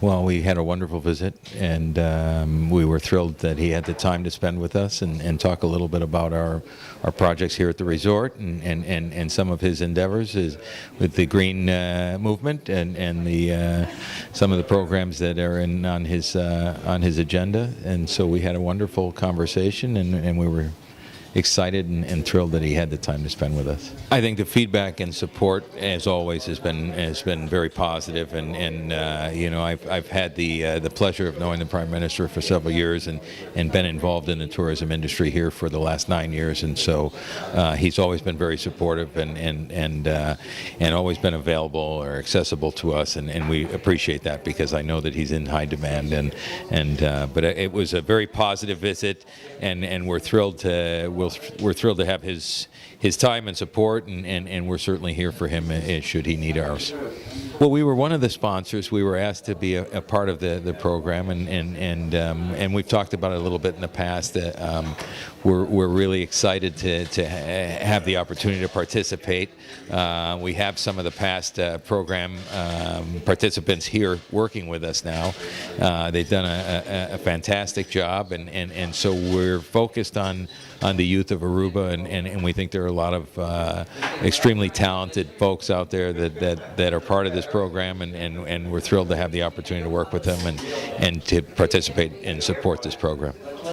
Well, we had a wonderful visit, and we were thrilled that he had the time to spend with us and talk a little bit about our projects here at the resort and some of his endeavors with the green movement and the some of the programs that are on his agenda. And so we had a wonderful conversation, and we were excited and thrilled that he had the time to spend with us. I think the feedback and support, as always, has been very positive, and you know, I've had the pleasure of knowing the Prime Minister for several years and been involved in the tourism industry here for the last 9 years, and so he's always been very supportive and always been available or accessible to us, and we appreciate that because I know that he's in high demand, but it was a very positive visit, and we're thrilled to have his time and support, and we're certainly here for him should he need ours. Well, we were one of the sponsors. We were asked to be a part of the program, and we've talked about it a little bit in the past. We're really excited to have the opportunity to participate. We have some of the past program participants here working with us now. They've done a fantastic job, and so we're focused on the youth of Aruba, and we think there are a lot of extremely talented folks out there that are part of this program, and we're thrilled to have the opportunity to work with them and to participate and support this program.